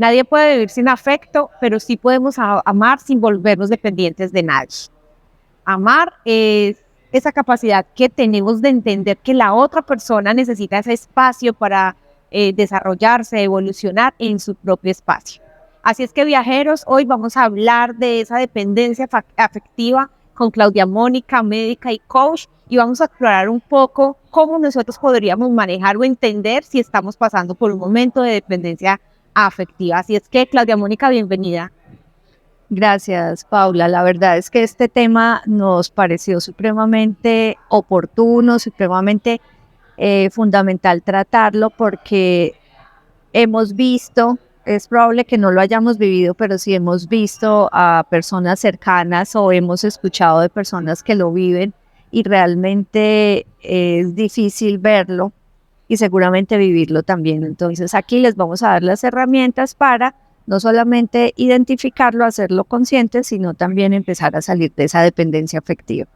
Nadie puede vivir sin afecto, pero sí podemos amar sin volvernos dependientes de nadie. Amar es esa capacidad que tenemos de entender que la otra persona necesita ese espacio para desarrollarse, evolucionar en su propio espacio. Así es que, viajeros, hoy vamos a hablar de esa dependencia afectiva con Claudia Mónica, médica y coach, y vamos a explorar un poco cómo nosotros podríamos manejar o entender si estamos pasando por un momento de dependencia afectiva. Así es que, Claudia Mónica, bienvenida. Gracias, Paula. La verdad es que este tema nos pareció supremamente oportuno, supremamente fundamental tratarlo porque hemos visto, es probable que no lo hayamos vivido, pero sí hemos visto a personas cercanas o hemos escuchado de personas que lo viven y realmente es difícil verlo y seguramente vivirlo también. Entonces aquí les vamos a dar las herramientas para no solamente identificarlo, hacerlo consciente, sino también empezar a salir de esa dependencia afectiva.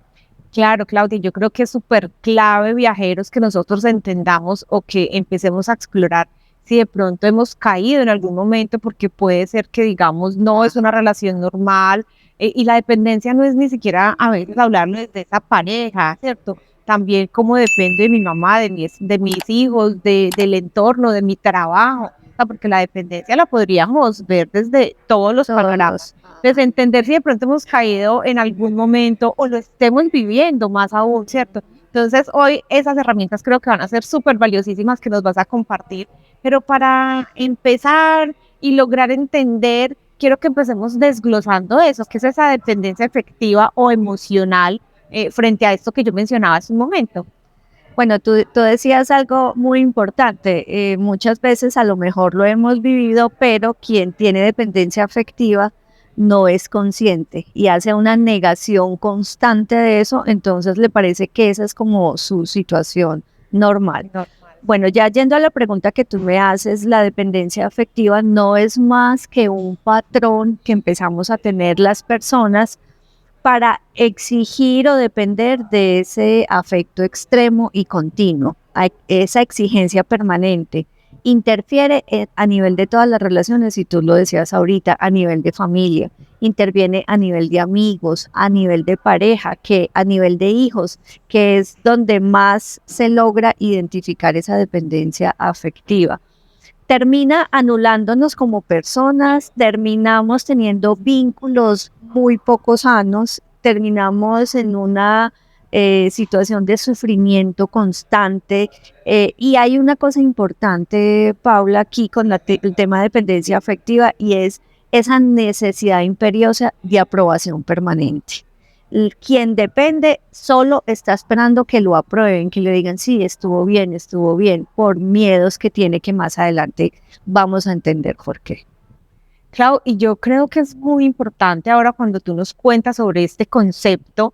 Claro, Claudia, yo creo que es súper clave, viajeros, que nosotros entendamos o que empecemos a explorar si de pronto hemos caído en algún momento, porque puede ser que digamos no es una relación normal, y la dependencia no es ni siquiera a veces hablarlo desde esa pareja, ¿cierto? También como depende de mi mamá, de mis hijos, del entorno, de mi trabajo, porque la dependencia la podríamos ver desde todos los panoramas. Entonces, entender si de pronto hemos caído en algún momento o lo estemos viviendo más aún, ¿cierto? Entonces, hoy esas herramientas creo que van a ser súper valiosísimas que nos vas a compartir, pero para empezar y lograr entender, quiero que empecemos desglosando eso, que es esa dependencia afectiva o emocional frente a esto que yo mencionaba hace un momento. Bueno, tú decías algo muy importante. Muchas veces a lo mejor lo hemos vivido, pero quien tiene dependencia afectiva no es consciente y hace una negación constante de eso, entonces le parece que esa es como su situación normal. Bueno, ya yendo a la pregunta que tú me haces, la dependencia afectiva no es más que un patrón que empezamos a tener las personas para exigir o depender de ese afecto extremo y continuo. Esa exigencia permanente interfiere a nivel de todas las relaciones, y tú lo decías ahorita, a nivel de familia, interviene a nivel de amigos, a nivel de pareja, que a nivel de hijos, que es donde más se logra identificar esa dependencia afectiva. Termina anulándonos como personas, terminamos teniendo vínculos muy poco sanos, terminamos en una situación de sufrimiento constante. Y hay una cosa importante, Paula, aquí con el tema de dependencia afectiva, y es esa necesidad imperiosa de aprobación permanente. Quien depende solo está esperando que lo aprueben, que le digan sí, estuvo bien, por miedos que tiene que más adelante vamos a entender por qué. Clau, y yo creo que es muy importante ahora cuando tú nos cuentas sobre este concepto,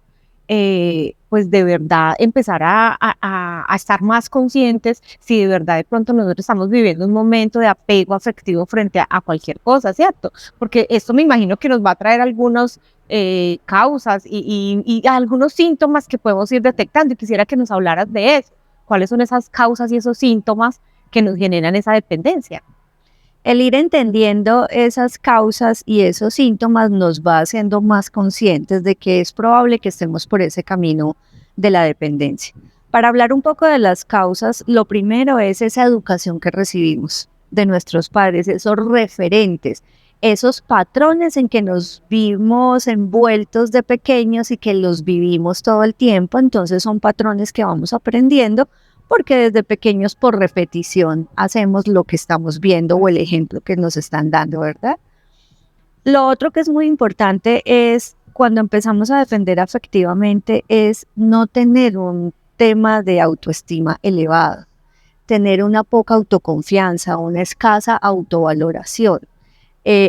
pues de verdad empezar a estar más conscientes si de verdad de pronto nosotros estamos viviendo un momento de apego afectivo frente a cualquier cosa, ¿cierto? Porque esto me imagino que nos va a traer algunas causas y algunos síntomas que podemos ir detectando, y quisiera que nos hablaras de eso. ¿Cuáles son esas causas y esos síntomas que nos generan esa dependencia? El ir entendiendo esas causas y esos síntomas nos va haciendo más conscientes de que es probable que estemos por ese camino de la dependencia. Para hablar un poco de las causas, lo primero es esa educación que recibimos de nuestros padres, esos referentes, esos patrones en que nos vimos envueltos de pequeños y que los vivimos todo el tiempo. Entonces son patrones que vamos aprendiendo porque desde pequeños por repetición hacemos lo que estamos viendo o el ejemplo que nos están dando, ¿verdad? Lo otro que es muy importante es cuando empezamos a defender afectivamente es no tener un tema de autoestima elevado, tener una poca autoconfianza, una escasa autovaloración,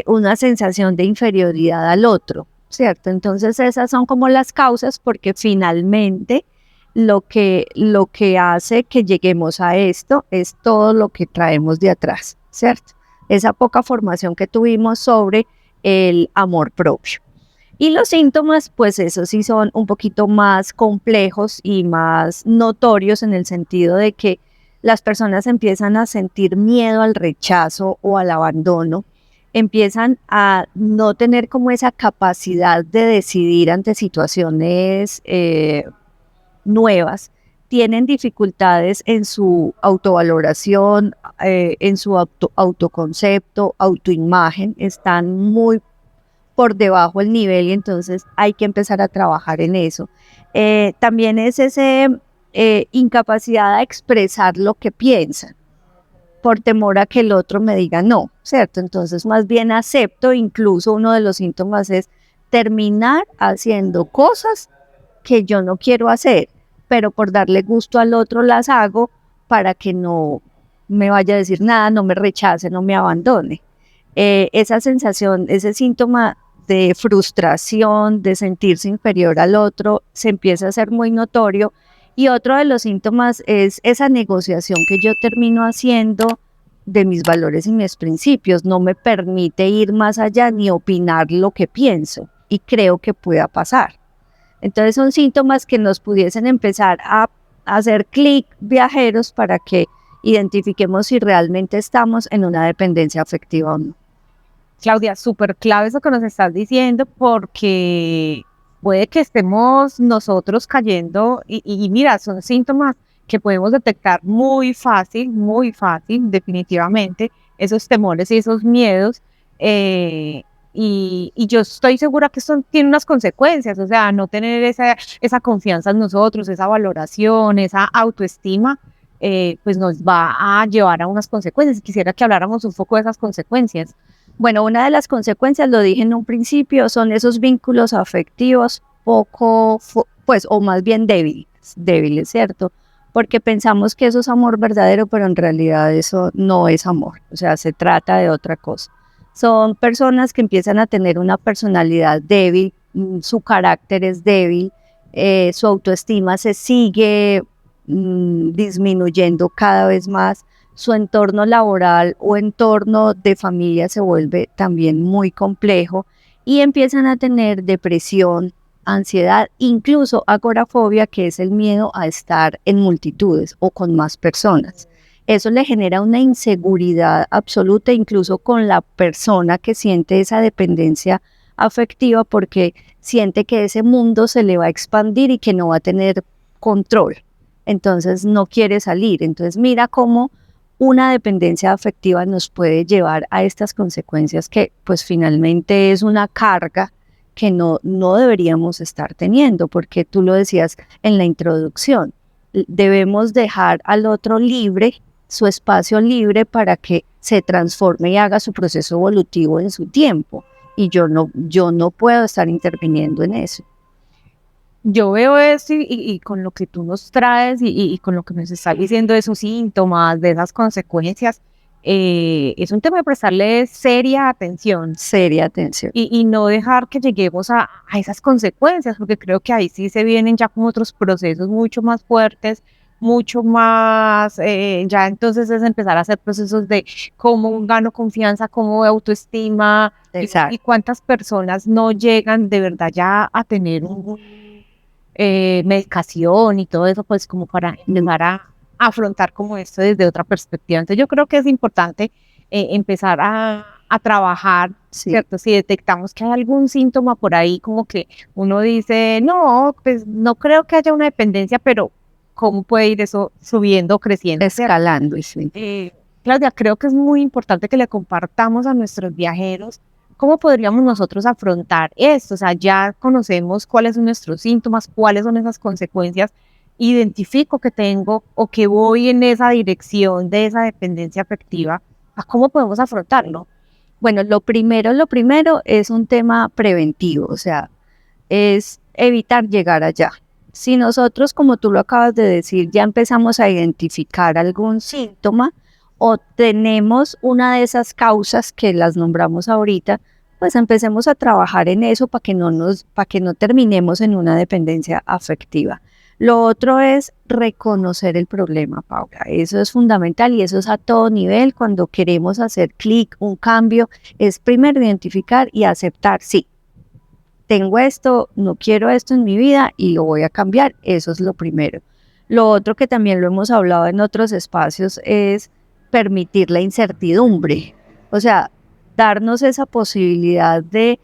una sensación de inferioridad al otro, ¿cierto? Entonces esas son como las causas, porque finalmente lo que hace que lleguemos a esto es todo lo que traemos de atrás, ¿cierto? Esa poca formación que tuvimos sobre el amor propio. Y los síntomas, pues esos sí son un poquito más complejos y más notorios en el sentido de que las personas empiezan a sentir miedo al rechazo o al abandono, empiezan a no tener como esa capacidad de decidir ante situaciones nuevas, tienen dificultades en su autovaloración, en su autoconcepto, autoimagen, están muy por debajo del nivel y entonces hay que empezar a trabajar en eso. También es esa incapacidad de expresar lo que piensan por temor a que el otro me diga no, ¿cierto? Entonces más bien acepto, incluso uno de los síntomas es terminar haciendo cosas que yo no quiero hacer, pero por darle gusto al otro las hago para que no me vaya a decir nada, no me rechace, no me abandone. Esa sensación, ese síntoma de frustración, de sentirse inferior al otro, se empieza a hacer muy notorio. Y otro de los síntomas es esa negociación que yo termino haciendo de mis valores y mis principios. No me permite ir más allá ni opinar lo que pienso y creo que pueda pasar. Entonces son síntomas que nos pudiesen empezar a hacer clic viajeros para que identifiquemos si realmente estamos en una dependencia afectiva o no. Claudia, súper clave eso que nos estás diciendo porque puede que estemos nosotros cayendo y mira, son síntomas que podemos detectar muy fácil, definitivamente, esos temores y esos miedos. Y yo estoy segura que esto tiene unas consecuencias, o sea, no tener esa confianza en nosotros, esa valoración, esa autoestima, pues nos va a llevar a unas consecuencias. Quisiera que habláramos un poco de esas consecuencias. Bueno, una de las consecuencias, lo dije en un principio, son esos vínculos afectivos poco, pues, o más bien débiles, ¿cierto? Porque pensamos que eso es amor verdadero, pero en realidad eso no es amor, o sea, se trata de otra cosa. Son personas que empiezan a tener una personalidad débil, su carácter es débil, su autoestima se sigue disminuyendo cada vez más, su entorno laboral o entorno de familia se vuelve también muy complejo y empiezan a tener depresión, ansiedad, incluso agorafobia, que es el miedo a estar en multitudes o con más personas. Eso le genera una inseguridad absoluta, incluso con la persona que siente esa dependencia afectiva, porque siente que ese mundo se le va a expandir y que no va a tener control. Entonces no quiere salir. Entonces mira cómo una dependencia afectiva nos puede llevar a estas consecuencias que pues finalmente es una carga que no deberíamos estar teniendo, porque tú lo decías en la introducción, debemos dejar al otro libre, su espacio libre para que se transforme y haga su proceso evolutivo en su tiempo, y yo no puedo estar interviniendo en eso. Yo veo eso y con lo que tú nos traes y con lo que nos estás diciendo de esos síntomas, de esas consecuencias, es un tema de prestarle seria atención. Seria atención. Y no dejar que lleguemos a esas consecuencias, porque creo que ahí sí se vienen ya como otros procesos mucho más fuertes, mucho más, ya entonces es empezar a hacer procesos de cómo gano confianza, cómo autoestima, y cuántas personas no llegan de verdad ya a tener medicación y todo eso, pues como para empezar a afrontar como esto desde otra perspectiva. Entonces yo creo que es importante empezar a trabajar, sí, ¿cierto? Si detectamos que hay algún síntoma por ahí, como que uno dice, no, pues no creo que haya una dependencia, pero ¿cómo puede ir eso subiendo, creciendo? Escalando, sí. Claudia, creo que es muy importante que le compartamos a nuestros viajeros cómo podríamos nosotros afrontar esto. O sea, ya conocemos cuáles son nuestros síntomas, cuáles son esas consecuencias, identifico que tengo o que voy en esa dirección de esa dependencia afectiva. ¿Cómo podemos afrontarlo? Bueno, lo primero es un tema preventivo, o sea, es evitar llegar allá. Si nosotros, como tú lo acabas de decir, ya empezamos a identificar algún síntoma o tenemos una de esas causas que las nombramos ahorita, pues empecemos a trabajar en eso para que no terminemos en una dependencia afectiva. Lo otro es reconocer el problema, Paula. Eso es fundamental y eso es a todo nivel. Cuando queremos hacer clic, un cambio, es primero identificar y aceptar, sí, tengo esto, no quiero esto en mi vida y lo voy a cambiar. Eso es lo primero. Lo otro, que también lo hemos hablado en otros espacios, es permitir la incertidumbre. O sea, darnos esa posibilidad de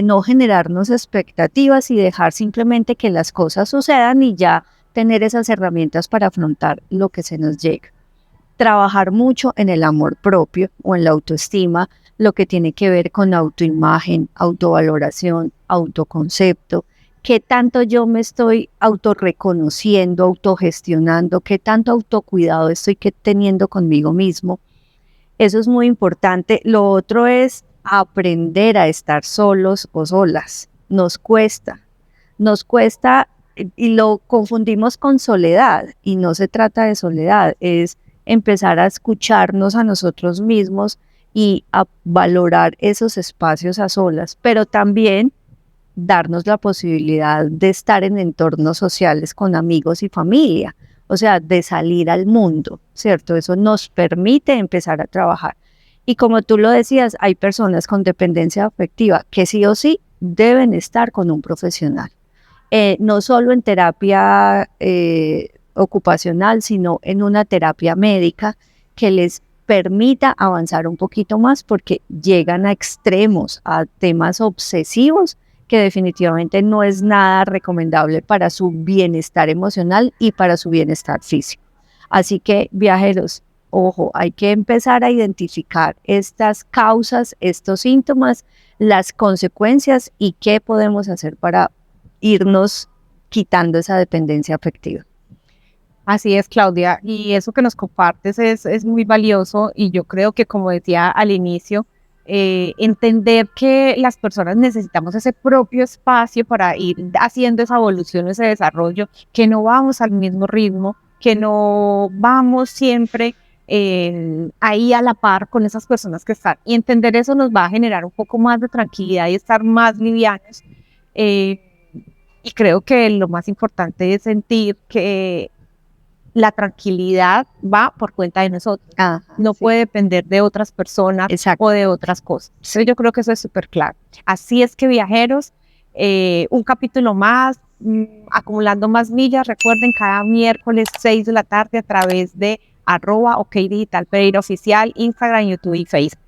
no generarnos expectativas y dejar simplemente que las cosas sucedan y ya tener esas herramientas para afrontar lo que se nos llega. Trabajar mucho en el amor propio o en la autoestima, lo que tiene que ver con autoimagen, autovaloración, autoconcepto, qué tanto yo me estoy autorreconociendo, autogestionando, qué tanto autocuidado estoy teniendo conmigo mismo. Eso es muy importante. Lo otro es aprender a estar solos o solas. Nos cuesta y lo confundimos con soledad y no se trata de soledad, es empezar a escucharnos a nosotros mismos y a valorar esos espacios a solas, pero también darnos la posibilidad de estar en entornos sociales con amigos y familia, o sea, de salir al mundo, ¿cierto? Eso nos permite empezar a trabajar. Y como tú lo decías, hay personas con dependencia afectiva que sí o sí deben estar con un profesional. No solo en terapia ocupacional, sino en una terapia médica que les permita avanzar un poquito más porque llegan a extremos, a temas obsesivos que definitivamente no es nada recomendable para su bienestar emocional y para su bienestar físico. Así que, viajeros, ojo, hay que empezar a identificar estas causas, estos síntomas, las consecuencias y qué podemos hacer para irnos quitando esa dependencia afectiva. Así es, Claudia, y eso que nos compartes es muy valioso y yo creo que, como decía al inicio, entender que las personas necesitamos ese propio espacio para ir haciendo esa evolución, ese desarrollo, que no vamos al mismo ritmo, que no vamos siempre ahí a la par con esas personas que están. Y entender eso nos va a generar un poco más de tranquilidad y estar más livianos. Y creo que lo más importante es sentir que la tranquilidad va por cuenta de nosotros. No puede depender de otras personas o de otras cosas. Entonces yo creo que eso es súper claro. Así es que, viajeros, un capítulo más, acumulando más millas. Recuerden, cada miércoles 6 de la tarde a través de @okdigitalpereiraoficial, Instagram, YouTube y Facebook.